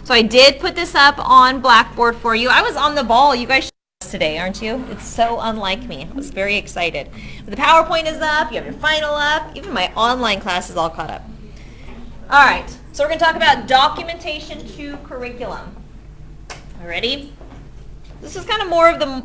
So I did put this up on Blackboard for you. I was on the ball. You guys today, aren't you? It's so unlike me. I was very excited. The PowerPoint is up. You have your final up. Even my online class is all caught up. All right. So we're going to talk about documentation to curriculum. All ready? This is kind of more of the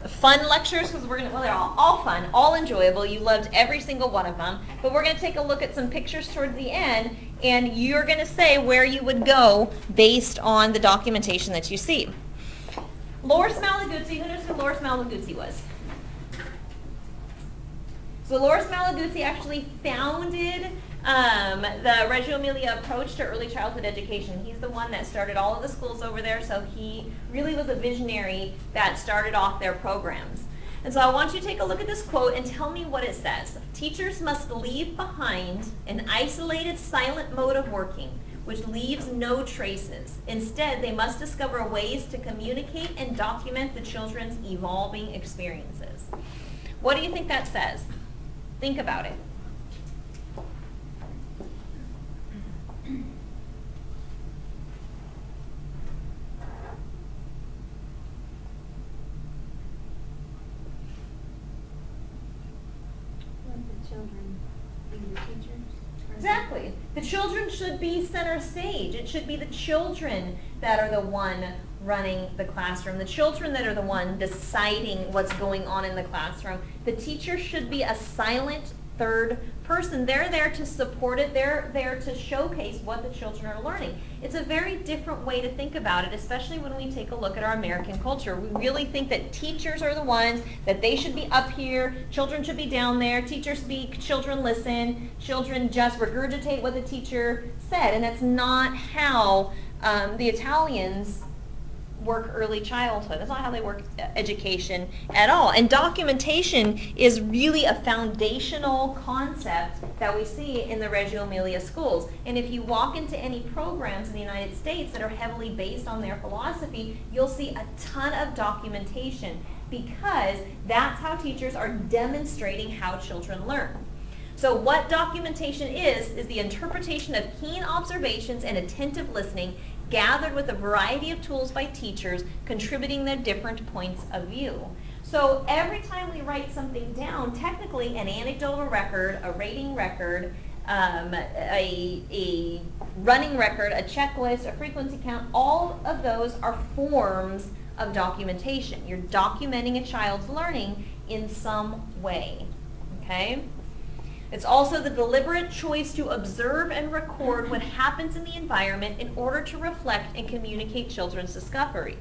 fun lectures because we're going to, well, they're all fun, all enjoyable. You loved every single one of them. But we're going to take a look at some pictures towards the end, and you're going to say where you would go based on the documentation that you see. Loris Malaguzzi, who knows who Loris Malaguzzi was? So Loris Malaguzzi actually founded the Reggio Emilia approach to early childhood education. He's the one that started all of the schools over there, so he really was a visionary that started off their programs. And so I want you to take a look at this quote and tell me what it says. Teachers must leave behind an isolated, silent mode of working, which leaves no traces. Instead, they must discover ways to communicate and document the children's evolving experiences. What do you think that says? Think about it. Exactly. The children should be center stage. It should be the children that are the one running the classroom, the children that are the one deciding what's going on in the classroom. The teacher should be a silent third person. They're there to support it. They're there to showcase what the children are learning. It's a very different way to think about it, especially when we take a look at our American culture. We really think that teachers are the ones, that they should be up here, children should be down there, teachers speak, children listen, children just regurgitate what the teacher said. And that's not how the Italians work early childhood. That's not how they work education at all. And documentation is really a foundational concept that we see in the Reggio Emilia schools. And if you walk into any programs in the United States that are heavily based on their philosophy, you'll see a ton of documentation because that's how teachers are demonstrating how children learn. So what documentation is the interpretation of keen observations and attentive listening gathered with a variety of tools by teachers contributing their different points of view. So every time we write something down, technically an anecdotal record, a rating record, a running record, a checklist, a frequency count, all of those are forms of documentation. You're documenting a child's learning in some way, okay? It's also the deliberate choice to observe and record what happens in the environment in order to reflect and communicate children's discoveries.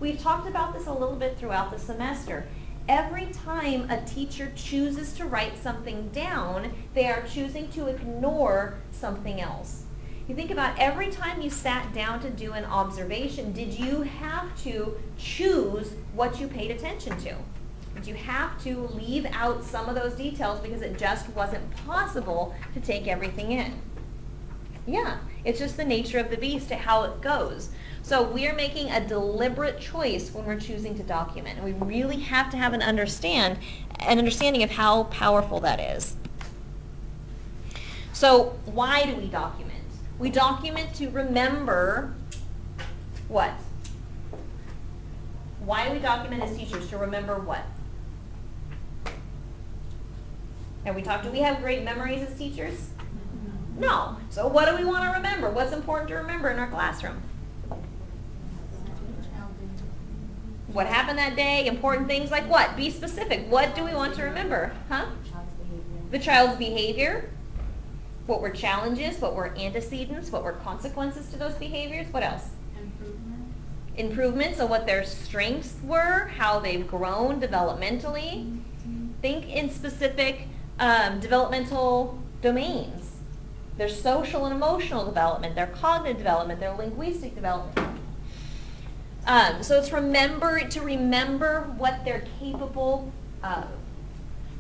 We've talked about this a little bit throughout the semester. Every time a teacher chooses to write something down, they are choosing to ignore something else. You think about every time you sat down to do an observation, did you have to choose what you paid attention to? Did you have to leave out some of those details because it just wasn't possible to take everything in? Yeah, it's just the nature of the beast to how it goes. So we're making a deliberate choice when we're choosing to document. And we really have to have an understanding of how powerful that is. So why do we document? We document to remember what? Why do we document as teachers? To remember what? And we talked, do we have great memories as teachers? No. So what do we want to remember? What's important to remember in our classroom? What happened that day? Important things like what? Be specific. What do we want to remember? Huh? The child's behavior. What were challenges? What were antecedents? What were consequences to those behaviors? What else? Improvement. So what their strengths were, how they've grown developmentally. Think in specific developmental domains. Their social and emotional development, their cognitive development, their linguistic development. So it's to remember what they're capable of.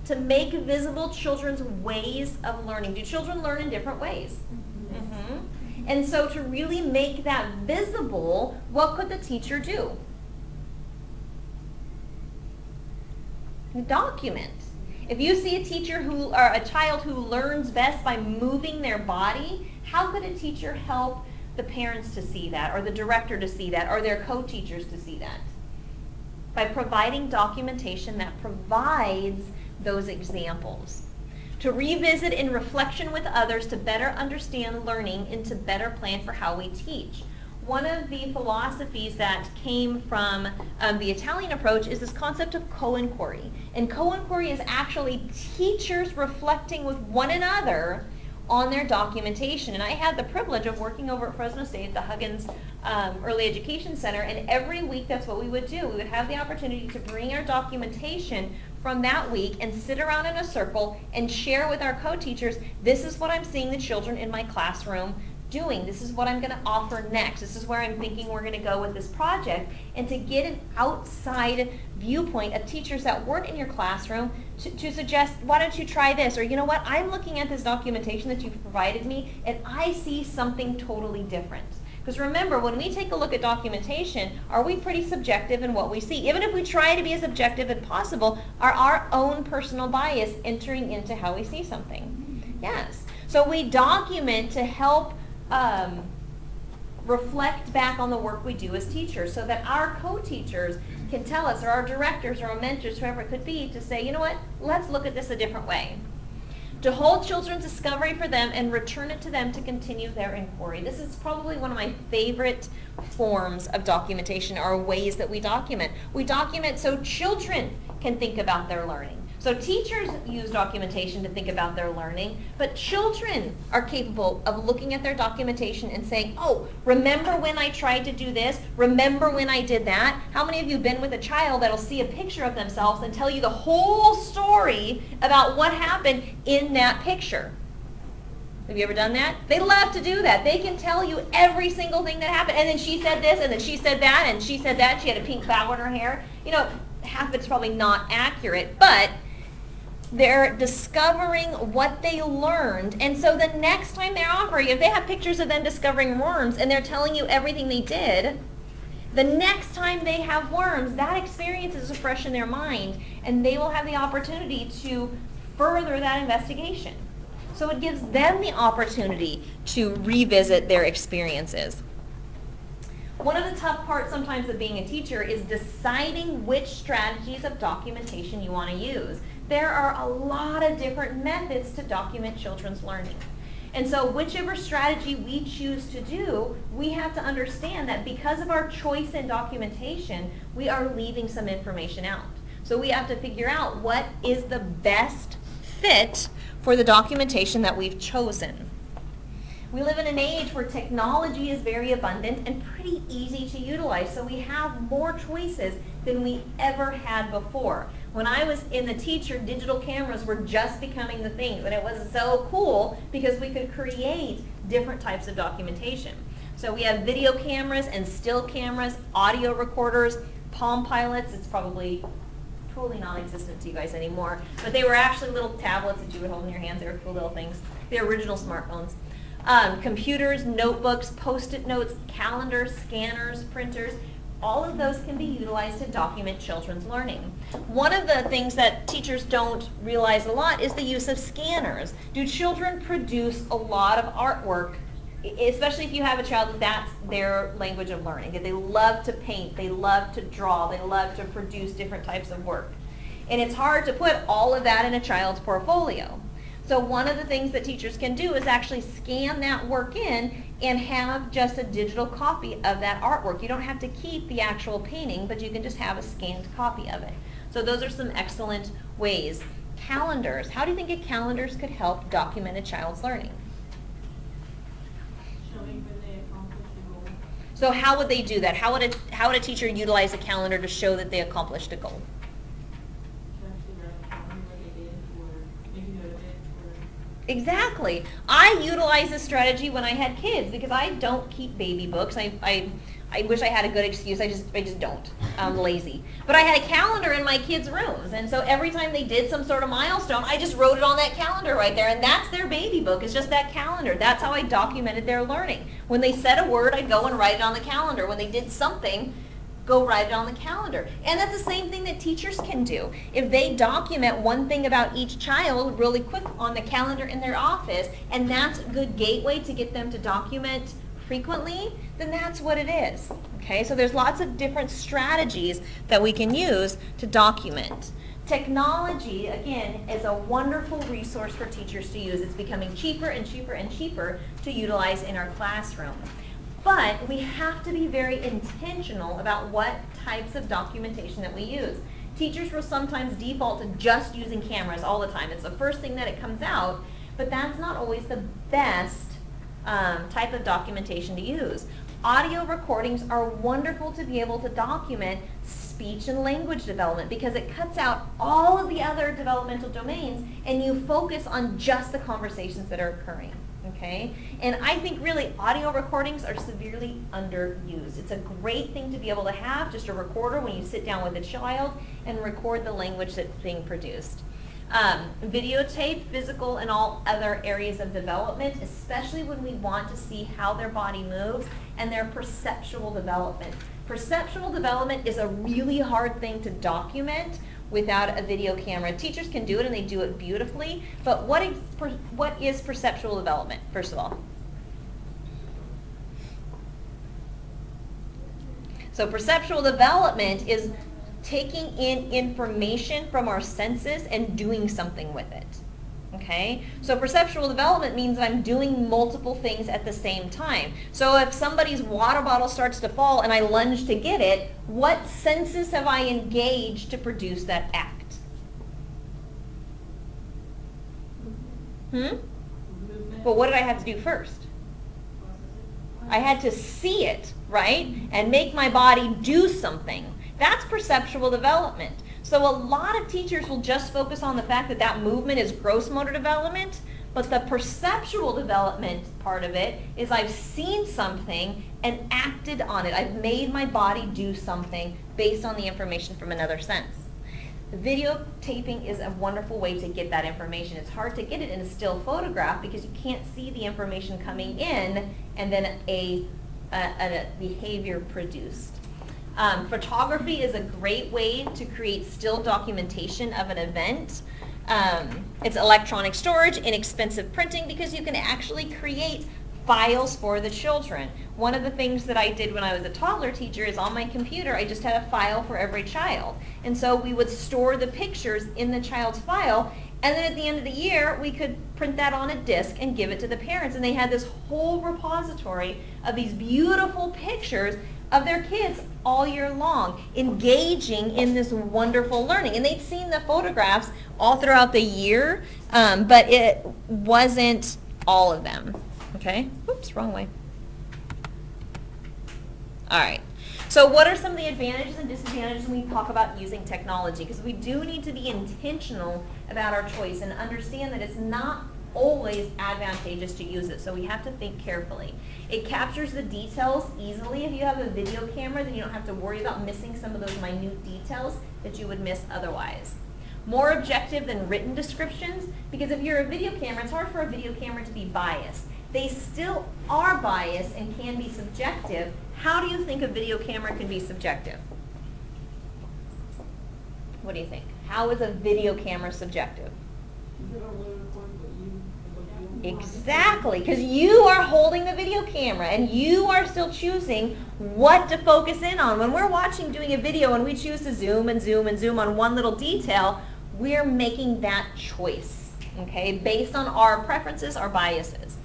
To make visible children's ways of learning. Do children learn in different ways? Mm-hmm. And so to really make that visible, what could the teacher do? Document. If you see a teacher or a child who learns best by moving their body, how could a teacher help the parents to see that, or the director to see that, or their co-teachers to see that? By providing documentation that provides those examples. To revisit in reflection with others to better understand learning and to better plan for how we teach. One of the philosophies that came from the Italian approach is this concept of co-inquiry. And co-inquiry is actually teachers reflecting with one another on their documentation. And I had the privilege of working over at Fresno State at the Huggins Early Education Center, and every week that's what we would do. We would have the opportunity to bring our documentation from that week and sit around in a circle and share with our co-teachers, this is what I'm seeing the children in my classroom doing. This is what I'm going to offer next. This is where I'm thinking we're going to go with this project. And to get an outside viewpoint of teachers that weren't in your classroom to suggest, why don't you try this? Or, you know what, I'm looking at this documentation that you've provided me and I see something totally different. Because remember, when we take a look at documentation, are we pretty subjective in what we see? Even if we try to be as objective as possible, are our own personal bias entering into how we see something? Yes. So we document to help reflect back on the work we do as teachers so that our co-teachers can tell us, or our directors or our mentors, whoever it could be, to say, you know what, let's look at this a different way. To hold children's discovery for them and return it to them to continue their inquiry. This is probably one of my favorite forms of documentation, or ways that we document. We document so children can think about their learning. So teachers use documentation to think about their learning, but children are capable of looking at their documentation and saying, oh, remember when I tried to do this? Remember when I did that? How many of you have been with a child that'll see a picture of themselves and tell you the whole story about what happened in that picture? Have you ever done that? They love to do that. They can tell you every single thing that happened. And then she said this, and then she said that, and she said that. She had a pink bow in her hair. You know, half of it's probably not accurate, but they're discovering what they learned. And so the next time they're offering, if they have pictures of them discovering worms and they're telling you everything they did, the next time they have worms, that experience is fresh in their mind, and they will have the opportunity to further that investigation. So it gives them the opportunity to revisit their experiences. One of the tough parts sometimes of being a teacher is deciding which strategies of documentation you want to use. There are a lot of different methods to document children's learning. And so whichever strategy we choose to do, we have to understand that because of our choice in documentation, we are leaving some information out. So we have to figure out what is the best fit for the documentation that we've chosen. We live in an age where technology is very abundant and pretty easy to utilize, so we have more choices than we ever had before. When I was in the teacher, digital cameras were just becoming the thing, but it was so cool because we could create different types of documentation. So we have video cameras and still cameras, audio recorders, Palm Pilots. It's probably totally non-existent to you guys anymore, but they were actually little tablets that you would hold in your hands. They were cool little things. The original smartphones. Computers, notebooks, Post-it notes, calendars, scanners, printers, all of those can be utilized to document children's learning. One of the things that teachers don't realize a lot is the use of scanners. Do children produce a lot of artwork, especially if you have a child that's their language of learning? They love to paint, they love to draw, they love to produce different types of work. And it's hard to put all of that in a child's portfolio. So one of the things that teachers can do is actually scan that work in and have just a digital copy of that artwork. You don't have to keep the actual painting, but you can just have a scanned copy of it. So those are some excellent ways. Calendars. How do you think calendars could help document a child's learning? Showing when they accomplished the goal. So how would they do that? How would a teacher utilize a calendar to show that they accomplished a goal? Exactly. I utilize this strategy when I had kids because I don't keep baby books. I wish I had a good excuse. I just don't. I'm lazy. But I had a calendar in my kids' rooms, and so every time they did some sort of milestone, I just wrote it on that calendar right there, and that's their baby book. It's just that calendar. That's how I documented their learning. When they said a word, I'd go and write it on the calendar. When they did something, go write it on the calendar. And that's the same thing that teachers can do. If they document one thing about each child really quick on the calendar in their office, and that's a good gateway to get them to document frequently, then that's what it is. Okay, so there's lots of different strategies that we can use to document. Technology, again, is a wonderful resource for teachers to use. It's becoming cheaper and cheaper and cheaper to utilize in our classroom. But we have to be very intentional about what types of documentation that we use. Teachers will sometimes default to just using cameras all the time. It's the first thing that it comes out, but that's not always the best type of documentation to use. Audio recordings are wonderful to be able to document speech and language development because it cuts out all of the other developmental domains and you focus on just the conversations that are occurring. Okay? And I think really audio recordings are severely underused. It's a great thing to be able to have, just a recorder when you sit down with a child and record the language that's being produced. Videotape, physical, and all other areas of development, especially when we want to see how their body moves and their perceptual development. Perceptual development is a really hard thing to document without a video camera. Teachers can do it and they do it beautifully, but what is perceptual development, first of all? So perceptual development is taking in information from our senses and doing something with it. Okay? So perceptual development means I'm doing multiple things at the same time. So if somebody's water bottle starts to fall and I lunge to get it, what senses have I engaged to produce that act? Well, what did I have to do first? I had to see it, right? And make my body do something. That's perceptual development. So a lot of teachers will just focus on the fact that that movement is gross motor development, but the perceptual development part of it is I've seen something and acted on it. I've made my body do something based on the information from another sense. Videotaping is a wonderful way to get that information. It's hard to get it in a still photograph because you can't see the information coming in and then a behavior produced. Photography is a great way to create still documentation of an event. It's electronic storage, inexpensive printing, because you can actually create files for the children. One of the things that I did when I was a toddler teacher is on my computer I just had a file for every child. And so we would store the pictures in the child's file, and then at the end of the year we could print that on a disc and give it to the parents. And they had this whole repository of these beautiful pictures of their kids all year long, engaging in this wonderful learning. And they'd seen the photographs all throughout the year, but it wasn't all of them. Okay? Oops, wrong way. All right. So what are some of the advantages and disadvantages when we talk about using technology? Because we do need to be intentional about our choice and understand that it's not always advantageous to use it, so we have to think carefully. It captures the details easily. If you have a video camera, then you don't have to worry about missing some of those minute details that you would miss otherwise. More objective than written descriptions, because if you're a video camera, it's hard for a video camera to be biased. They still are biased and can be subjective. How do you think a video camera can be subjective? What do you think? How is a video camera subjective? Exactly, because you are holding the video camera and you are still choosing what to focus in on. When we're watching, doing a video, and we choose to zoom and zoom and zoom on one little detail, we're making that choice, okay, based on our preferences, our biases.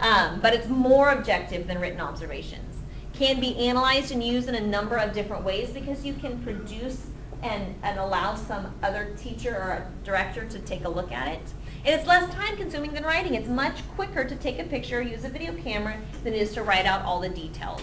But it's more objective than written observations. Can be analyzed and used in a number of different ways because you can produce and allow some other teacher or director to take a look at it. And it's less time consuming than writing. It's much quicker to take a picture or use a video camera than it is to write out all the details.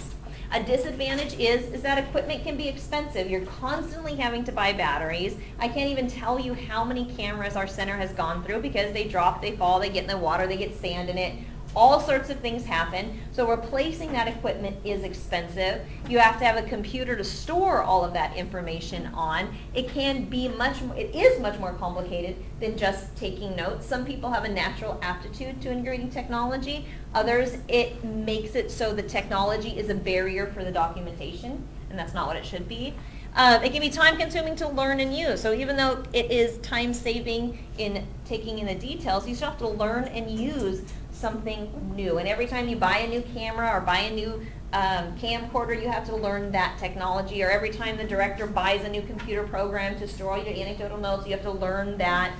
A disadvantage is that equipment can be expensive. You're constantly having to buy batteries. I can't even tell you how many cameras our center has gone through because they drop, they fall, they get in the water, they get sand in it. All sorts of things happen. So replacing that equipment is expensive. You have to have a computer to store all of that information on. It is much more complicated than just taking notes. Some people have a natural aptitude to integrating technology. Others, it makes it so the technology is a barrier for the documentation, and that's not what it should be. It can be time consuming to learn and use. So even though it is time saving in taking in the details, you still have to learn and use something new. And every time you buy a new camera or buy a new camcorder, you have to learn that technology. Or every time the director buys a new computer program to store all your anecdotal notes, you have to learn that.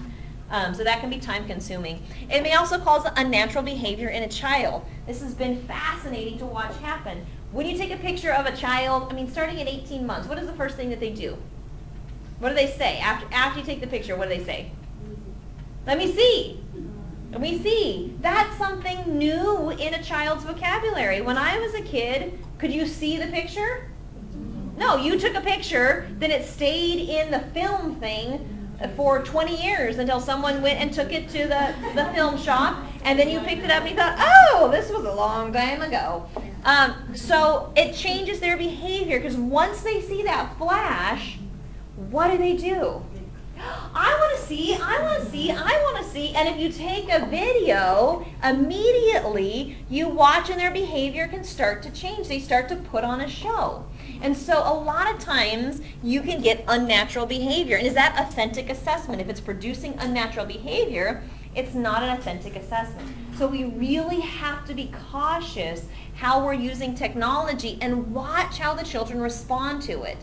So that can be time consuming. It may also cause unnatural behavior in a child. This has been fascinating to watch happen. When you take a picture of a child, I mean, starting at 18 months, what is the first thing that they do? What do they say? After you take the picture, what do they say? Let me see. Let me see. That's something new in a child's vocabulary. When I was a kid, could you see the picture? No, you took a picture, then it stayed in the film thing for 20 years until someone went and took it to the film shop, and then you picked it up and you thought, oh, this was a long time ago. So it changes their behavior, because once they see that flash, what do? I want to see, I want to see, I want to see. And if you take a video, immediately you watch and their behavior can start to change. They start to put on a show. And so a lot of times you can get unnatural behavior. And is that authentic assessment? If it's producing unnatural behavior, it's not an authentic assessment. So we really have to be cautious how we're using technology and watch how the children respond to it.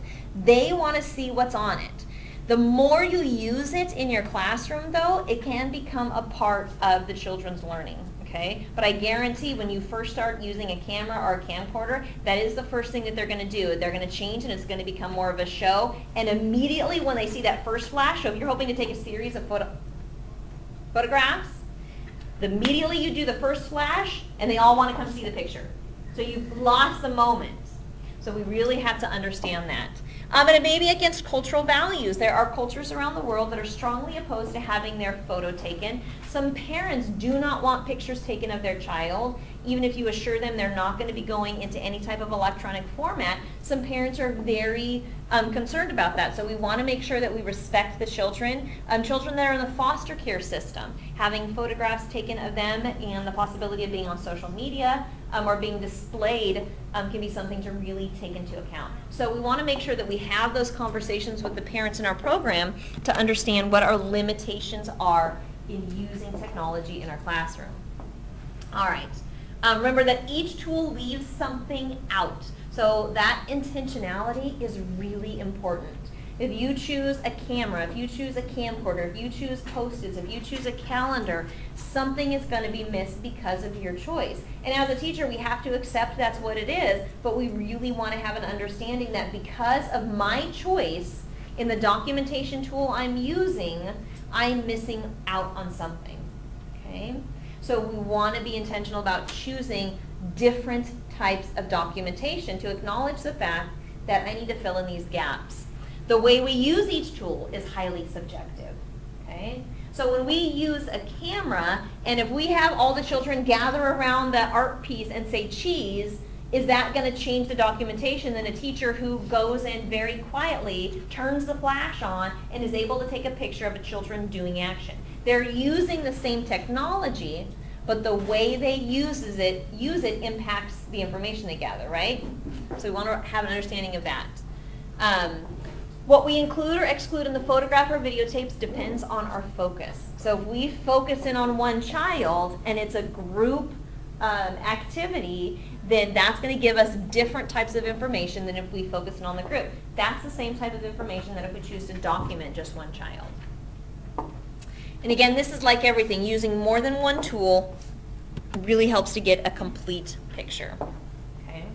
They want to see what's on it. The more you use it in your classroom, though, it can become a part of the children's learning, okay? But I guarantee when you first start using a camera or a camcorder, that is the first thing that they're going to do. They're going to change, and it's going to become more of a show. And immediately when they see that first flash, so if you're hoping to take a series of photographs, immediately you do the first flash, and they all want to come see the picture. So you've lost the moment. So we really have to understand that. And it may be against cultural values. There are cultures around the world that are strongly opposed to having their photo taken. Some parents do not want pictures taken of their child, even if you assure them they're not going to be going into any type of electronic format. Some parents are very concerned about that. So we want to make sure that we respect the children. Children that are in the foster care system, having photographs taken of them and the possibility of being on social media or being displayed can be something to really take into account. So we want to make sure that we have those conversations with the parents in our program to understand what our limitations are in using technology in our classroom. All right. Remember that each tool leaves something out. So that intentionality is really important. If you choose a camera, if you choose a camcorder, if you choose Post-its, if you choose a calendar, something is going to be missed because of your choice. And as a teacher, we have to accept that's what it is, but we really want to have an understanding that because of my choice in the documentation tool I'm using, I'm missing out on something. Okay? So we want to be intentional about choosing different types of documentation to acknowledge the fact that I need to fill in these gaps. The way we use each tool is highly subjective, okay? So when we use a camera, and if we have all the children gather around that art piece and say cheese, is that going to change the documentation? Then a teacher who goes in very quietly, turns the flash on, and is able to take a picture of a children doing action. They're using the same technology, but the way they use it impacts the information they gather, right? So we want to have an understanding of that. What we include or exclude in the photograph or videotapes depends on our focus. So if we focus in on one child and it's a group activity, then that's going to give us different types of information than if we focus in on the group. That's the same type of information that if we choose to document just one child. And again, this is like everything. Using more than one tool really helps to get a complete picture. Okay.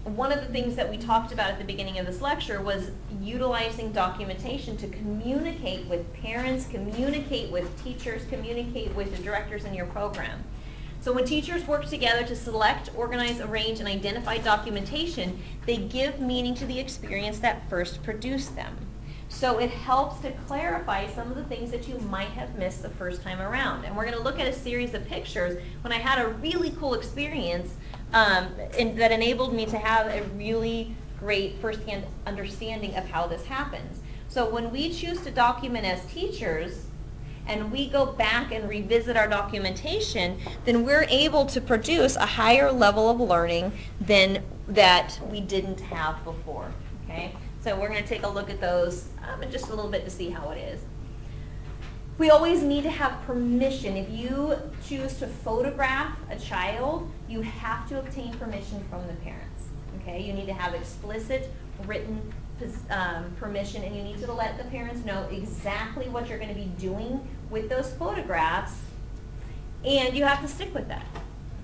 One of the things that we talked about at the beginning of this lecture was utilizing documentation to communicate with parents, communicate with teachers, communicate with the directors in your program. So when teachers work together to select, organize, arrange, and identify documentation, they give meaning to the experience that first produced them. So it helps to clarify some of the things that you might have missed the first time around. And we're going to look at a series of pictures when I had a really cool experience that enabled me to have a really great firsthand understanding of how this happens. So when we choose to document as teachers, and we go back and revisit our documentation, then we're able to produce a higher level of learning than that we didn't have before. Okay? So we're going to take a look at those in just a little bit to see how it is. We always need to have permission. If you choose to photograph a child, you have to obtain permission from the parents. Okay? You need to have explicit written permission, and you need to let the parents know exactly what you're going to be doing with those photographs, and you have to stick with that.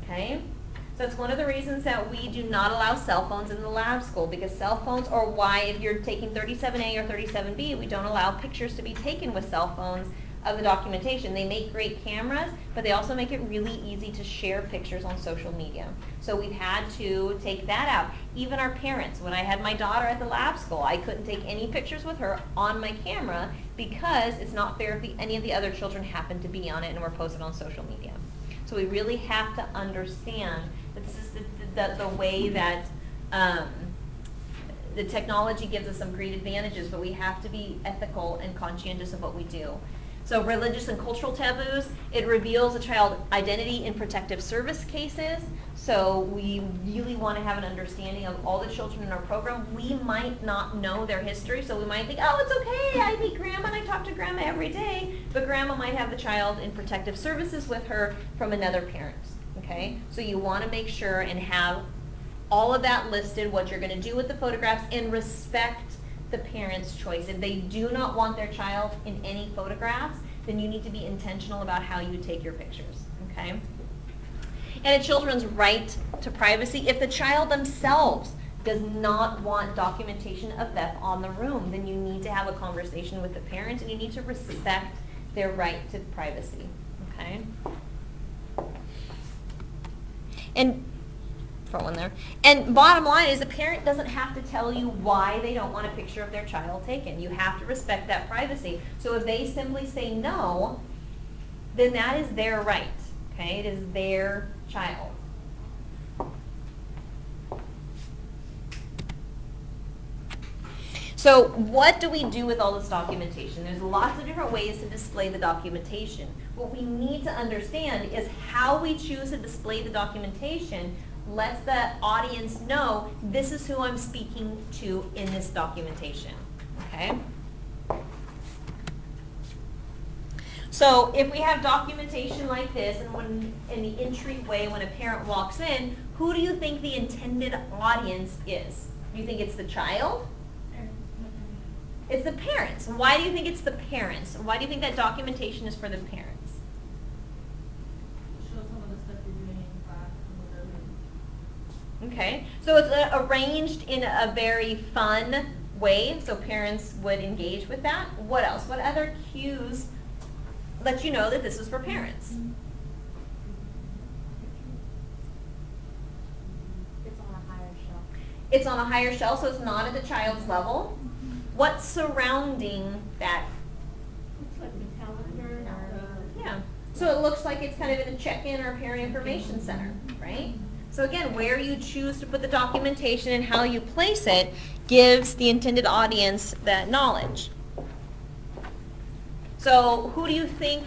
Okay? So that's one of the reasons that we do not allow cell phones in the lab school, because cell phones, or why if you're taking 37A or 37B, we don't allow pictures to be taken with cell phones of the documentation. They make great cameras, but they also make it really easy to share pictures on social media. So we've had to take that out. Even our parents, when I had my daughter at the lab school, I couldn't take any pictures with her on my camera because it's not fair if any of the other children happen to be on it and were posted on social media. So we really have to understand that this is the way that the technology gives us some great advantages, but we have to be ethical and conscientious of what we do. So religious and cultural taboos, it reveals a child's identity in protective service cases. So we really want to have an understanding of all the children in our program. We might not know their history, so we might think, oh, it's okay, I meet grandma and I talk to grandma every day, but grandma might have the child in protective services with her from another parent, okay? So you want to make sure and have all of that listed, what you're going to do with the photographs, and respect the parent's choice. If they do not want their child in any photographs, then you need to be intentional about how you take your pictures, okay? And a children's right to privacy. If the child themselves does not want documentation of theft on the room, then you need to have a conversation with the parent, and you need to respect their right to privacy, okay? And one there. And bottom line is, the parent doesn't have to tell you why they don't want a picture of their child taken. You have to respect that privacy. So if they simply say no, then that is their right. Okay? It is their child. So what do we do with all this documentation? There's lots of different ways to display the documentation. What we need to understand is how we choose to display the documentation lets the audience know this is who I'm speaking to in this documentation, okay? So if we have documentation like this, and when in the entryway, when a parent walks in, who do you think the intended audience is? Do you think it's the child? It's the parents. Why do you think it's the parents? Why do you think that documentation is for the parents? Okay, so it's arranged in a very fun way, so parents would engage with that. What else? What other cues let you know that this is for parents? It's on a higher shelf. It's on a higher shelf, so it's not at the child's level. What's surrounding that? Looks like the calendar. Yeah, so it looks like it's kind of in a check-in or parent information center, right? So again, where you choose to put the documentation and how you place it gives the intended audience that knowledge. So who do you think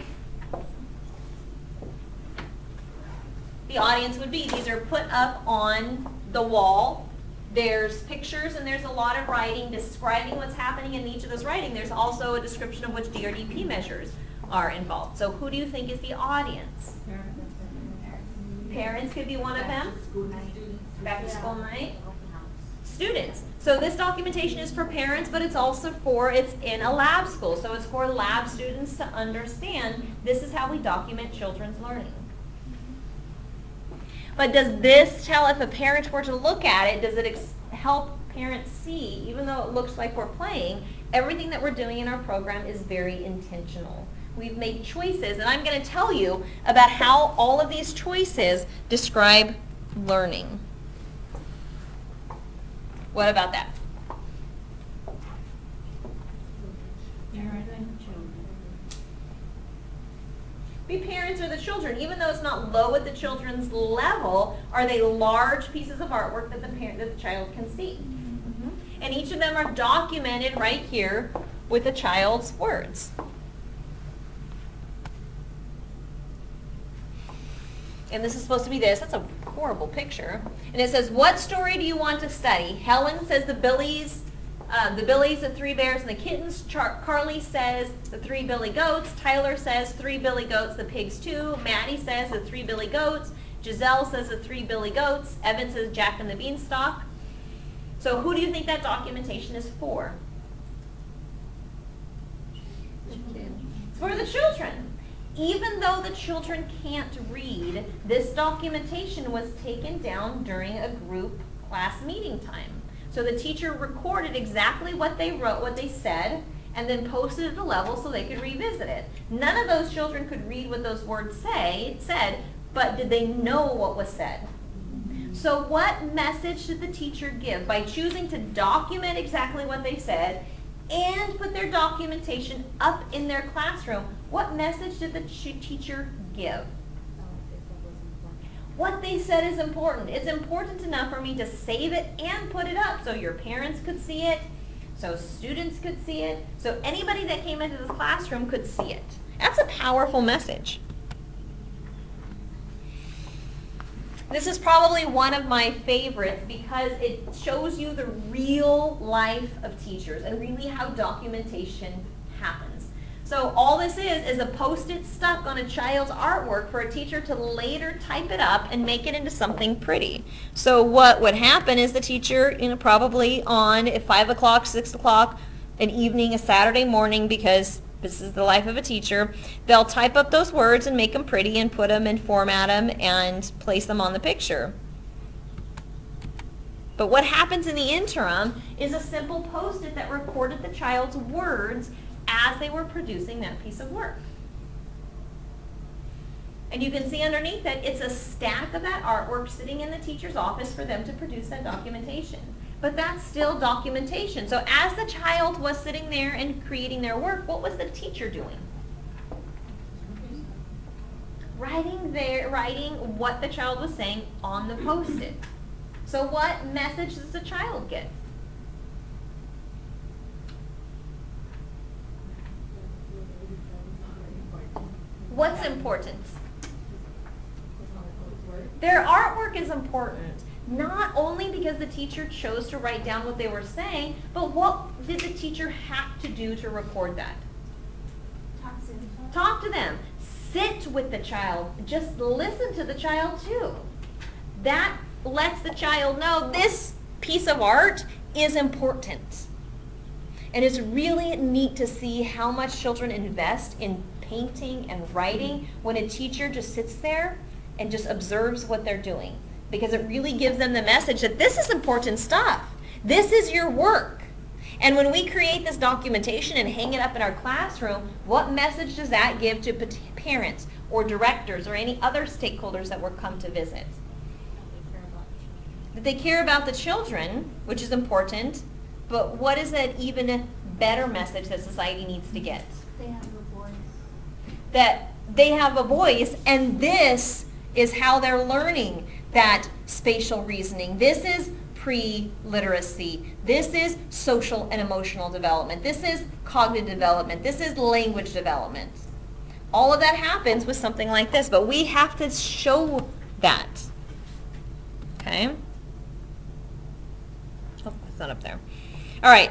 the audience would be? These are put up on the wall. There's pictures and there's a lot of writing describing what's happening in each of those writing. There's also a description of which DRDP measures are involved. So who do you think is the audience? Parents could be one of them. Back to school night. Students. So this documentation is for parents, but it's also it's in a lab school. So it's for lab students to understand this is how we document children's learning. But does this tell, if a parent were to look at it, does it help parents see, even though it looks like we're playing, everything that we're doing in our program is very intentional. We've made choices, and I'm going to tell you about how all of these choices describe learning. What about that? Be parents or the children, even though it's not low at the children's level, are they large pieces of artwork that the child can see? And each of them are documented right here with the child's words. And this is supposed to be this. That's a horrible picture. And it says, what story do you want to study? Helen says the Billy's the Billies, the 3 bears, and the kittens. Carly says the 3 billy goats. Tyler says 3 billy goats, the pigs too. Maddie says the 3 billy goats. Giselle says the 3 billy goats. Evan says Jack and the Beanstalk. So who do you think that documentation is for? It's for the children. Even though the children can't read, this documentation was taken down during a group class meeting time. So the teacher recorded exactly what they wrote, what they said, and then posted it at the level so they could revisit it. None of those children could read what those words said, but did they know what was said? So what message did the teacher give? By choosing to document exactly what they said and put their documentation up in their classroom, what message did the teacher give? What they said is important. It's important enough for me to save it and put it up so your parents could see it, so students could see it, so anybody that came into the classroom could see it. That's a powerful message. This is probably one of my favorites because it shows you the real life of teachers and really how documentation happens. So all this is a Post-it stuck on a child's artwork for a teacher to later type it up and make it into something pretty. So what would happen is the teacher, probably on at 5 o'clock, 6 o'clock, an evening, a Saturday morning, because this is the life of a teacher, they'll type up those words and make them pretty and put them and format them and place them on the picture. But what happens in the interim is a simple Post-it that recorded the child's words as they were producing that piece of work. And you can see underneath that it's a stack of that artwork sitting in the teacher's office for them to produce that documentation. But that's still documentation. So as the child was sitting there and creating their work, what was the teacher doing? Writing what the child was saying on the Post-it. So what message does the child get? What's important? Their artwork is important, not only because the teacher chose to write down what they were saying, but what did the teacher have to do to record that? Talk to them. Sit with the child. Just listen to the child too. That lets the child know this piece of art is important. And it's really neat to see how much children invest in painting and writing when a teacher just sits there and just observes what they're doing, because it really gives them the message that this is important stuff. This is your work. And when we create this documentation and hang it up in our classroom, what message does that give to parents or directors or any other stakeholders that will come to visit? That they care about the children, which is important, but what is that even better message that society needs to get? They have a voice. That they have a voice, and this is how they're learning that spatial reasoning. This is pre-literacy. This is social and emotional development. This is cognitive development. This is language development. All of that happens with something like this, but we have to show that. Okay? Oh, it's not up there. All right.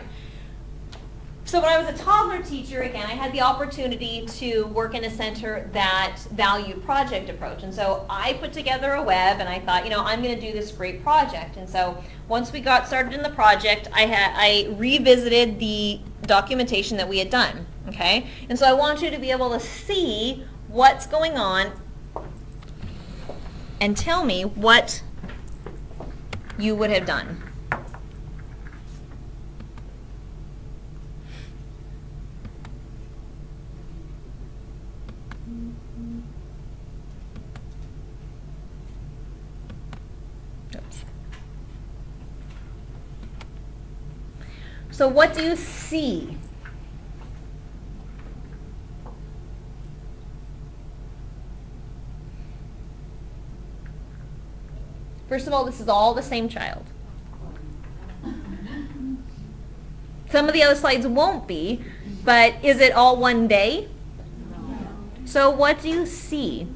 So when I was a toddler teacher, again, I had the opportunity to work in a center that valued project approach. And so I put together a web, and I thought, I'm going to do this great project. And so once we got started in the project, I revisited the documentation that we had done. Okay? And so I want you to be able to see what's going on and tell me what you would have done. So what do you see? First of all, this is all the same child. Some of the other slides won't be, but is it all one day? So what do you see?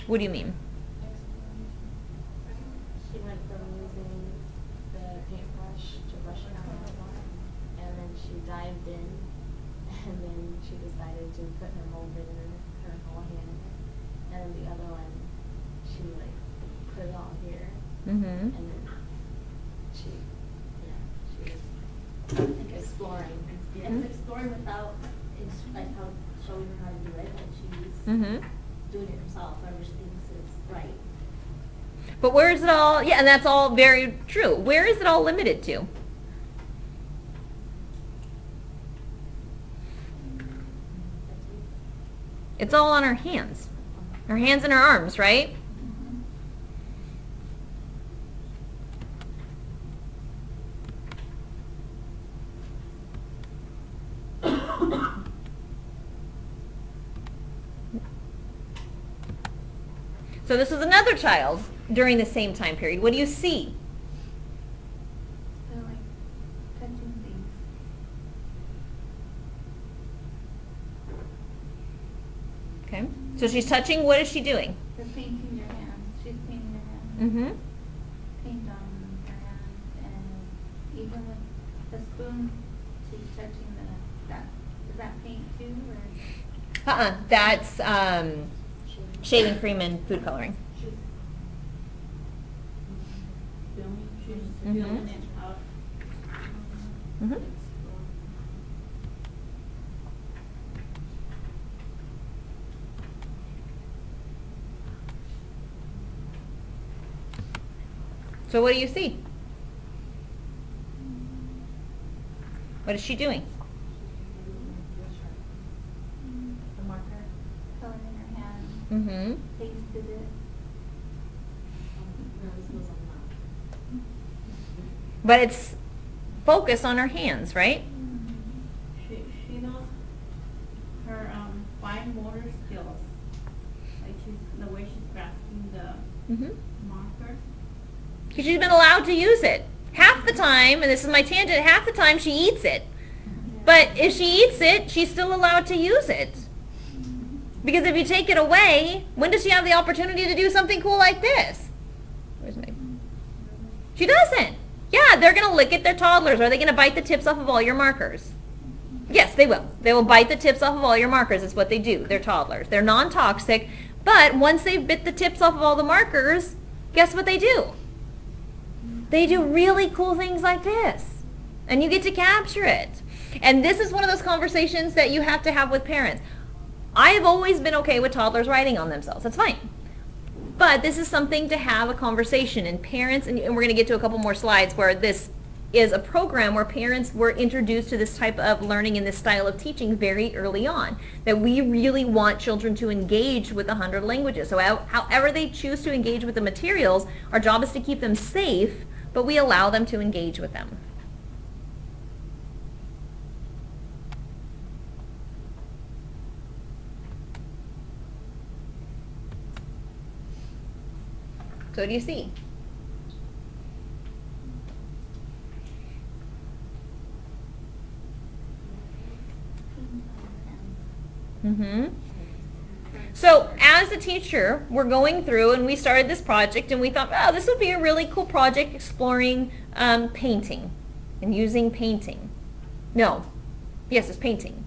What do you mean? touching, put her whole hand in it. And then the other one, she like put it all here. Mm-hmm. And then she was like exploring. And it's exploring without, it's like how showing her how to do it, and she's Mm-hmm. doing it herself, whatever she thinks is right. But where is it all, yeah, and that's all very true. Where is it all limited to? It's all on her hands. Her hands and her arms, right? So this is another child during the same time period. What do you see? They're like touching things. Okay. So she's touching, what is she doing? They're painting their hands. She's painting their hands. Mm-hmm. Paint on her hands, and even with the spoon, she's touching is that paint too, or? That's shaving cream and food coloring. She's filming, she's Mhm. filming it out. Mm-hmm. So what do you see? What is she doing? The marker. Coloring her hands, Mm-hmm. pasted it. No, this goes on the But it's focused on her hands, right? She knows her fine motor skills, like the way she's grasping the Mm-hmm. marker. Because she's been allowed to use it. Half the time, and this is my tangent, half the time she eats it. But if she eats it, she's still allowed to use it. Because if you take it away, when does she have the opportunity to do something cool like this? Where's my... She doesn't. Yeah, they're going to lick it. They're toddlers. Are they going to bite the tips off of all your markers? Yes, they will. They will bite the tips off of all your markers. It's what they do. They're toddlers. They're non-toxic. But once they've bit the tips off of all the markers, guess what they do? They do really cool things like this. And you get to capture it. And this is one of those conversations that you have to have with parents. I have always been okay with toddlers writing on themselves. That's fine. But this is something to have a conversation. And parents, and we're going to get to a couple more slides where this is a program where parents were introduced to this type of learning and this style of teaching very early on. That we really want children to engage with 100 languages. So however they choose to engage with the materials, our job is to keep them safe, but we allow them to engage with them. So what do you see? Mm-hmm. So as a teacher, we're going through and we started this project and we thought, oh, this would be a really cool project exploring painting and using painting. No. Yes, it's painting.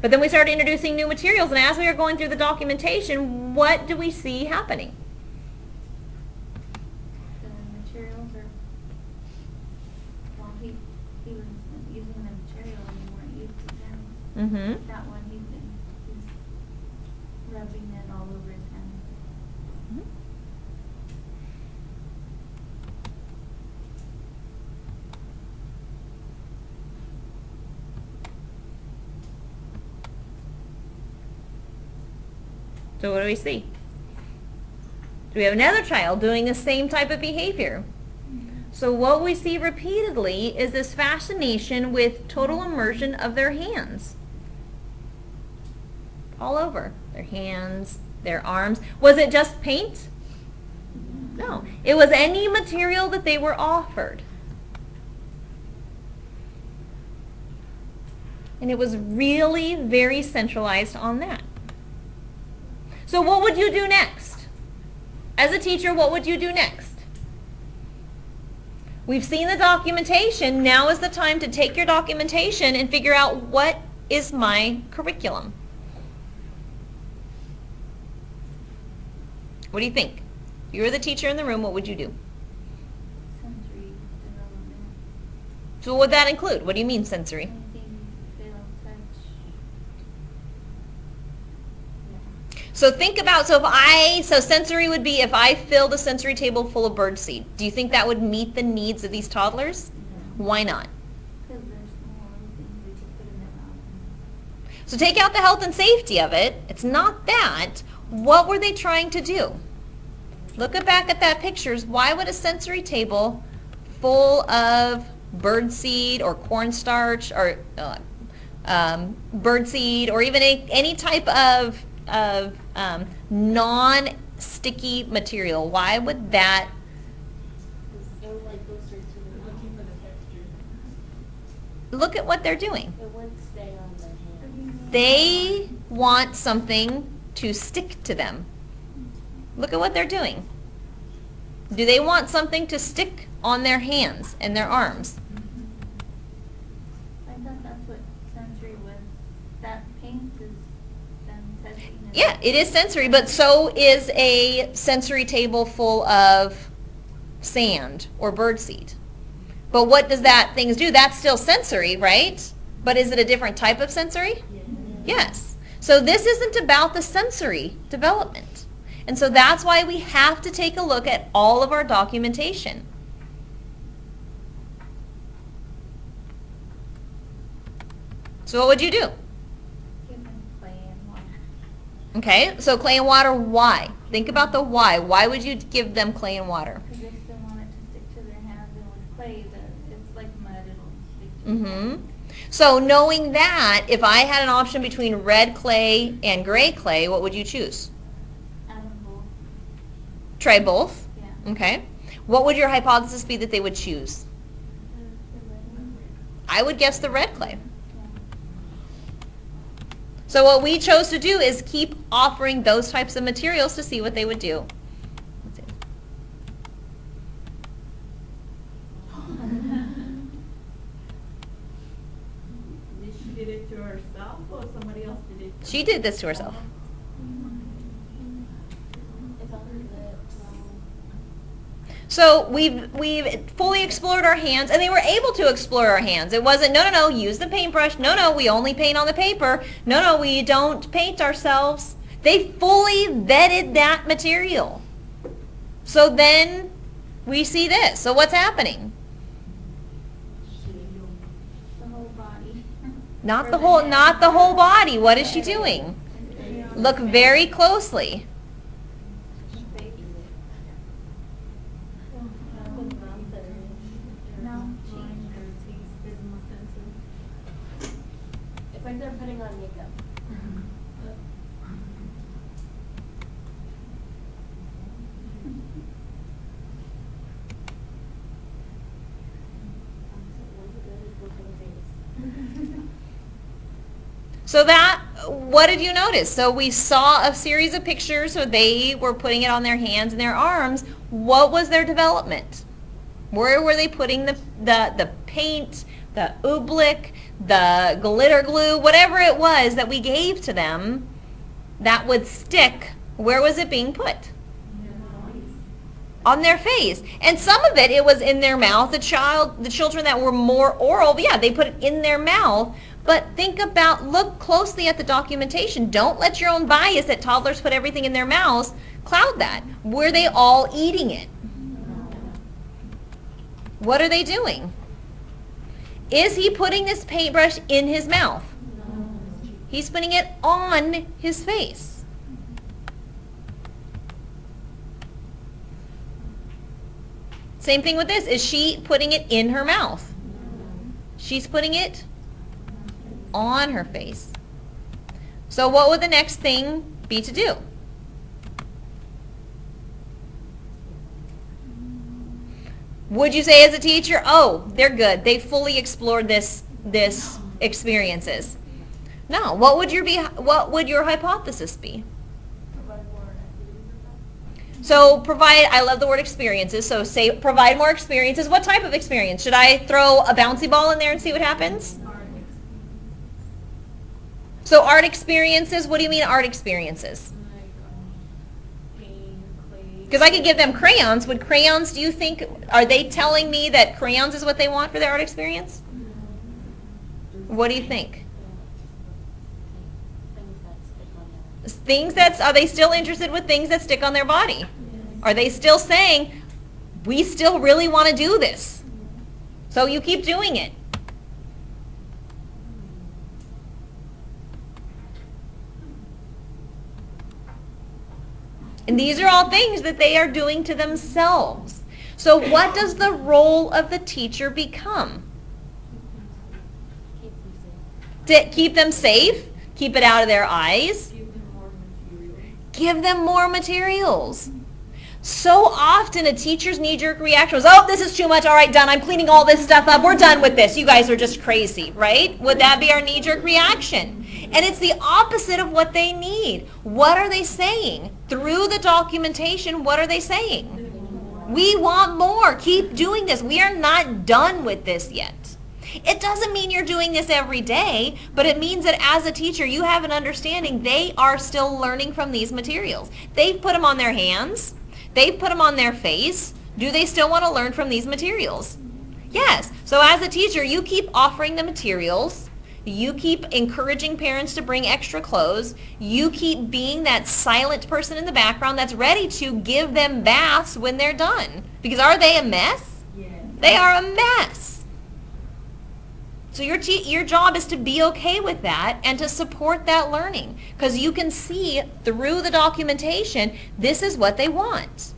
But then we started introducing new materials, and as we were going through the documentation, what do we see happening? The materials are, well, he was using the material and he weren't used his hands. Mm-hmm. That one he's rubbing it all over his hands. So what do we see? Do we have another child doing the same type of behavior? So what we see repeatedly is this fascination with total immersion of their hands. All over. Their hands, their arms. Was it just paint? No. It was any material that they were offered. And it was really very centralized on that. So what would you do next? As a teacher, what would you do next? We've seen the documentation. Now is the time to take your documentation and figure out what is my curriculum. What do you think? If you were the teacher in the room, what would you do? Sensory development. So what would that include? What do you mean sensory? Anything, feel, touch. So think about, so sensory would be if I filled a sensory table full of birdseed. Do you think that would meet the needs of these toddlers? Why not? Because there's more things we could put in their mouth. So take out the health and safety of it. It's not that. What were they trying to do? Look back at that pictures. Why would a sensory table full of birdseed or cornstarch or birdseed or even any type of non-sticky material, why would that? It's so like closer to the Looking for the texture. Look at what they're doing. It wouldn't stay on the hand. They want something to stick to them. Look at what they're doing. Do they want something to stick on their hands and their arms? I thought that's what sensory was. That paint is them touching. And Yeah, it is sensory, but so is a sensory table full of sand or birdseed. But what does that things do? That's still sensory, right? But is it a different type of sensory? Yes. So this isn't about the sensory development. And so that's why we have to take a look at all of our documentation. So what would you do? Give them clay and water. Okay, so clay and water, why? Think about the why. Why would you give them clay and water? Because they still want it to stick to their hands, and with clay, it's like mud, it'll stick to your hands. So knowing that, if I had an option between red clay and gray clay, what would you choose? Animal, Try both? yeah. Okay. What would your hypothesis be that they would choose? I would guess the red clay. So what we chose to do is keep offering those types of materials to see what they would do. Let's see. Did it to herself or somebody else did it? She did this to herself. It's on her lips. So we've fully explored our hands, and they were able to explore our hands. It wasn't, no, use the paintbrush. No, we only paint on the paper. No, we don't paint ourselves. They fully vetted that material. So then we see this. So what's happening? The whole body. Not Or the whole, head. not the whole body. What is she doing? Look very closely. Face. No, It's like they're putting on makeup. So that, what did you notice? So we saw a series of pictures, so they were putting it on their hands and their arms. What was their development? Where were they putting the paint, the oobleck, the glitter glue, whatever it was that we gave to them that would stick? Where was it being put? On their face. And some of it was in their mouth. The children that were more oral, yeah, they put it in their mouth. But think about, look closely at the documentation. Don't let your own bias that toddlers put everything in their mouths cloud that. Were they all eating it? What are they doing? Is he putting this paintbrush in his mouth? He's putting it on his face. Same thing with this. Is she putting it in her mouth? She's putting it on her face. So what would the next thing be to do? Would you say as a teacher, oh, they're good. They fully explored this experiences. No. What would your hypothesis be? So provide, I love the word experiences, so say provide more experiences. What type of experience? Should I throw a bouncy ball in there and see what happens? So art experiences, what do you mean art experiences? Like paint, Because I could give them crayons. Would crayons, do you think, are they telling me that crayons is what they want for their art experience? What do you think? Are they still interested with things that stick on their body? Are they still saying, we still really want to do this? So you keep doing it. And these are all things that they are doing to themselves. So what does the role of the teacher become? To keep them safe, keep it out of their eyes, give them more materials. So often a teacher's knee-jerk reaction was, oh, this is too much, all right, done, I'm cleaning all this stuff up, we're done with this, you guys are just crazy, right? Would that be our knee-jerk reaction? And it's the opposite of what they need. What are they saying? Through the documentation, what are they saying? We want more. Keep doing this. We are not done with this yet. It doesn't mean you're doing this every day, but it means that as a teacher, you have an understanding they are still learning from these materials. They've put them on their hands. They've put them on their face. Do they still want to learn from these materials? Yes. So as a teacher, you keep offering the materials. You keep encouraging parents to bring extra clothes. You keep being that silent person in the background that's ready to give them baths when they're done. Because are they a mess? Yes. They are a mess. So your job is to be okay with that and to support that learning. Because you can see through the documentation, this is what they want.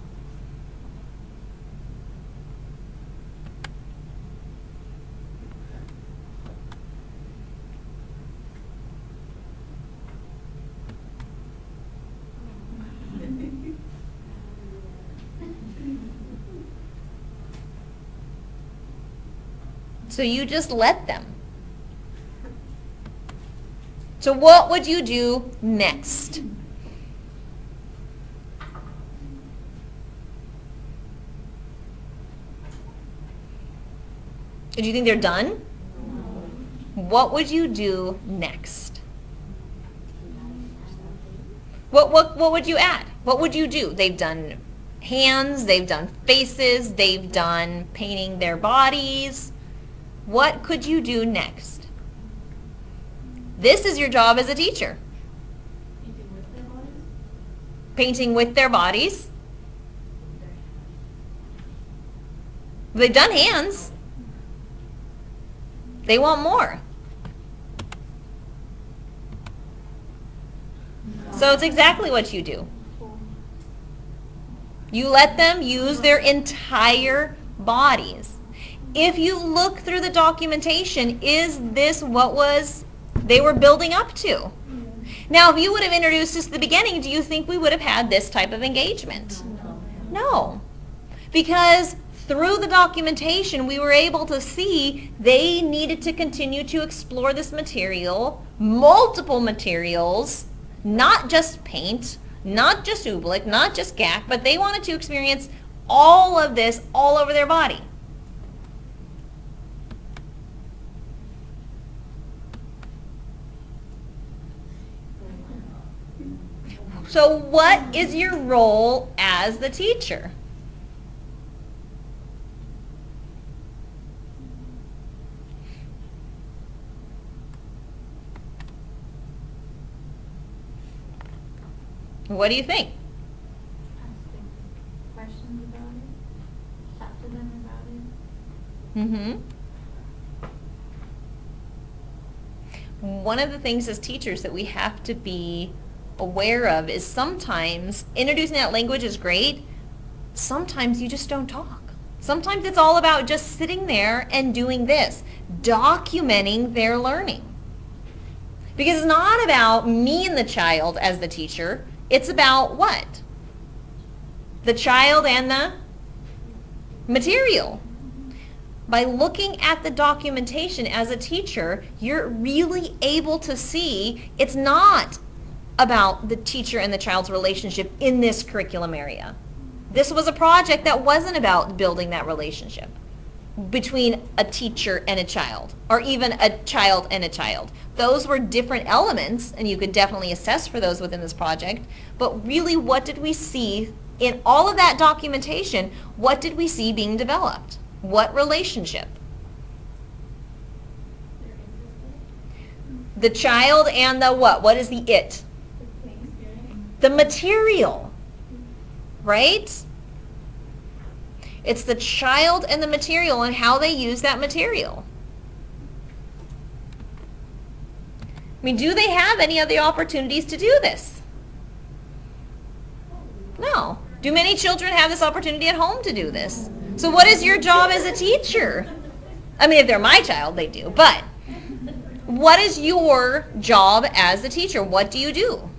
So you just let them. So what would you do next? Do you think they're done? What would you do next? What would you add? What would you do? They've done hands, they've done faces, they've done painting their bodies. What could you do next? This is your job as a teacher. Painting with their bodies. They've done hands. They want more. So it's exactly what you do. You let them use their entire bodies. If you look through the documentation, is this what they were building up to? Now, if you would have introduced us at the beginning, do you think we would have had this type of engagement? No. Because through the documentation, we were able to see they needed to continue to explore this material, multiple materials, not just paint, not just oobleck, not just GAC, but they wanted to experience all of this all over their body. So what is your role as the teacher? What do you think? Ask them questions about it. Talk to them about it. Mm-hmm. One of the things as teachers that we have to be aware of is sometimes introducing that language is great. Sometimes you just don't talk. Sometimes it's all about just sitting there and doing this, documenting their learning. Because it's not about me and the child as the teacher. It's about what? The child and the material. By looking at the documentation as a teacher, you're really able to see it's not about the teacher and the child's relationship in this curriculum area. This was a project that wasn't about building that relationship between a teacher and a child, or even a child and a child. Those were different elements, and you could definitely assess for those within this project, but really what did we see in all of that documentation, what did we see being developed? What relationship? They're interested. The child and the what? What is the it? The material, right? It's the child and the material and how they use that material. I mean, do they have any other opportunities to do this? No. Do many children have this opportunity at home to do this? So what is your job as a teacher? I mean, if they're my child, they do. But what is your job as a teacher? What do?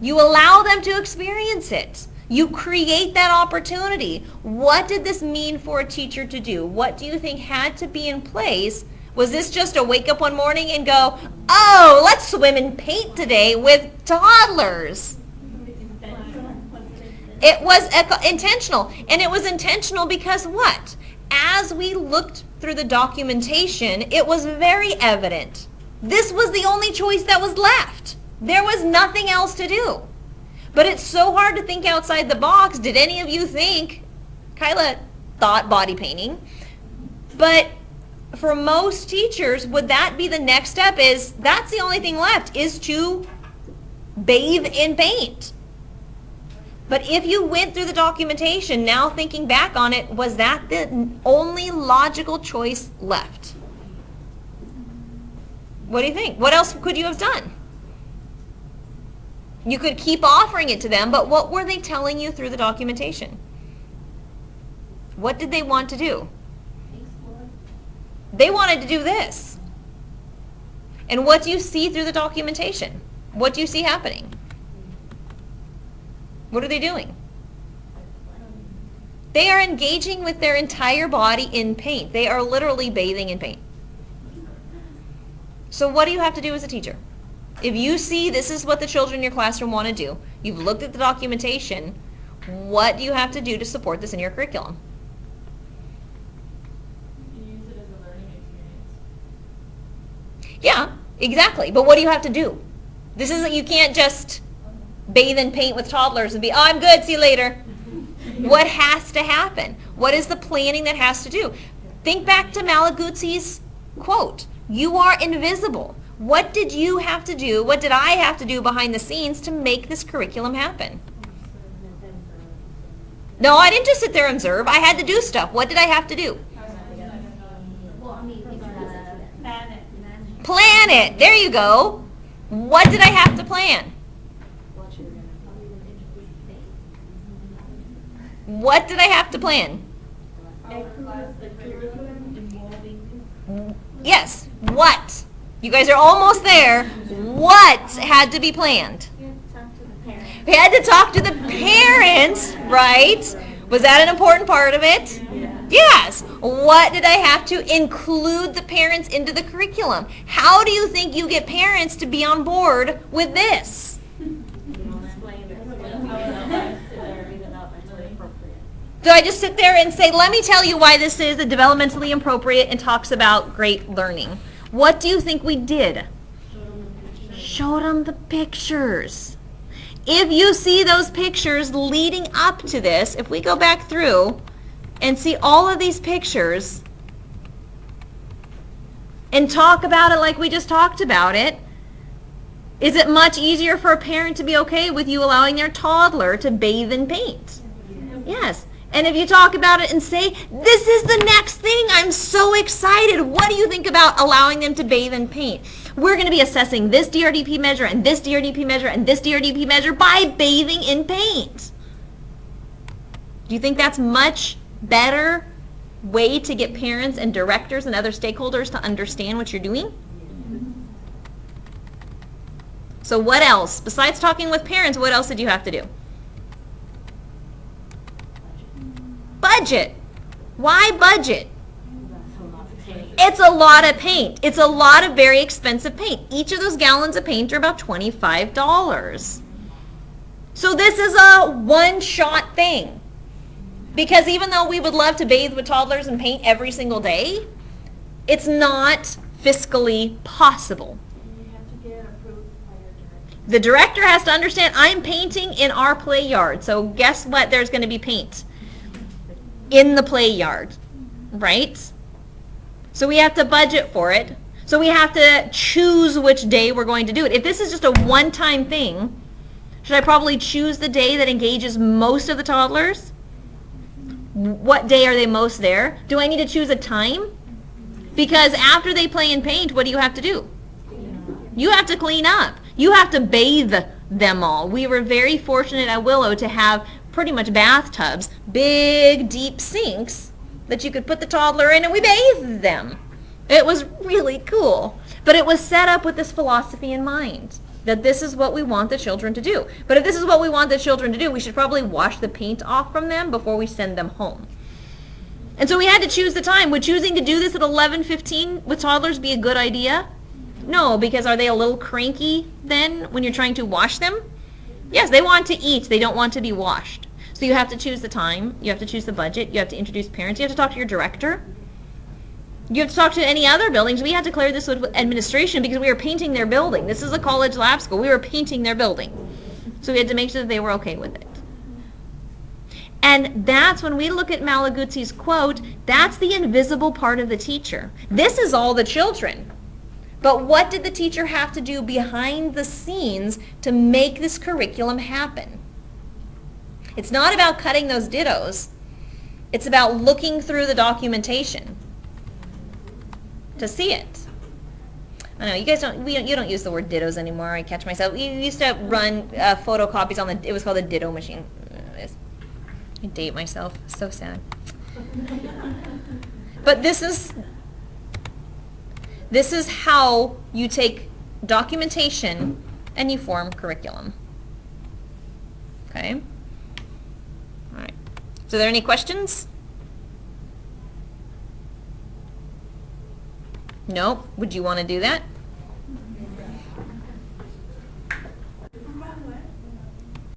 You allow them to experience it. You create that opportunity. What did this mean for a teacher to do? What do you think had to be in place? Was this just a wake up one morning and go, oh, let's swim in paint today with toddlers? It was intentional. And it was intentional because what? As we looked through the documentation, it was very evident. This was the only choice that was left. There was nothing else to do. But it's so hard to think outside the box. Did any of you think? Kyla thought body painting. But for most teachers, would that be the next step? Is that's the only thing left, is to bathe in paint. But if you went through the documentation, now thinking back on it, was that the only logical choice left? What do you think? What else could you have done? You could keep offering it to them, but what were they telling you through the documentation? What did they want to do? Explore. They wanted to do this. And what do you see through the documentation? What do you see happening? What are they doing? They are engaging with their entire body in paint. They are literally bathing in paint. So what do you have to do as a teacher? If you see this is what the children in your classroom want to do, you've looked at the documentation, what do you have to do to support this in your curriculum? You use it as a learning experience. Yeah, exactly. But what do you have to do? This isn't, you can't just bathe in paint with toddlers and be, oh, I'm good, see you later. What has to happen? What is the planning that has to do? Think back to Malaguzzi's quote, you are invisible. What did you have to do, what did I have to do behind the scenes to make this curriculum happen? No, I didn't just sit there and observe. I had to do stuff. What did I have to do? Well, I mean, it's Plan it. Plan it. There you go. What did I have to plan? What did I have to plan? Yes. What? You guys are almost there. What had to be planned? We had to talk to the parents, right? Was that an important part of it? Yes. What did I have to include the parents into the curriculum? How do you think you get parents to be on board with this? Do I just sit there and say, let me tell you why this is a developmentally appropriate and talks about great learning? What do you think we did? Showed them the pictures. If you see those pictures leading up to this, if we go back through and see all of these pictures and talk about it like we just talked about it, is it much easier for a parent to be okay with you allowing their toddler to bathe in paint? Yes. And if you talk about it and say, this is the next thing, I'm so excited. What do you think about allowing them to bathe in paint? We're going to be assessing this DRDP measure and this DRDP measure and this DRDP measure by bathing in paint. Do you think that's much better way to get parents and directors and other stakeholders to understand what you're doing? So what else? Besides talking with parents, what else did you have to do? Budget. Why budget? It's a lot of paint. It's a lot of very expensive paint. Each of those gallons of paint are about $25. So this is a one-shot thing. Because even though we would love to bathe with toddlers and paint every single day, it's not fiscally possible. You have to get approved by your director. The director has to understand I'm painting in our play yard. So guess what? There's going to be paint in the play yard, right? So we have to budget for it. So we have to choose which day we're going to do it. If this is just a one-time thing, should I probably choose the day that engages most of the toddlers? What day are they most there? Do I need to choose a time? Because after they play and paint, what do you have to do? You have to clean up. You have to bathe them all. We were very fortunate at Willow to have pretty much bathtubs, big, deep sinks that you could put the toddler in, and we bathed them. It was really cool. But it was set up with this philosophy in mind, that this is what we want the children to do. But if this is what we want the children to do, we should probably wash the paint off from them before we send them home. And so we had to choose the time. Would choosing to do this at 11:15 with toddlers be a good idea? No, because are they a little cranky then when you're trying to wash them? Yes, they want to eat. They don't want to be washed. So you have to choose the time. You have to choose the budget. You have to introduce parents. You have to talk to your director. You have to talk to any other buildings. We had to clear this with administration because we were painting their building. This is a college lab school. We were painting their building. So we had to make sure that they were okay with it. And that's when we look at Malaguzzi's quote, that's the invisible part of the teacher. This is all the children. But what did the teacher have to do behind the scenes to make this curriculum happen? It's not about cutting those dittos. It's about looking through the documentation to see it. I know you guys you don't use the word dittos anymore. I catch myself. We used to run photocopies on it was called a ditto machine. I date myself. So sad. But this is how you take documentation and you form curriculum. Okay? All right. So are there any questions? No? Would you want to do that?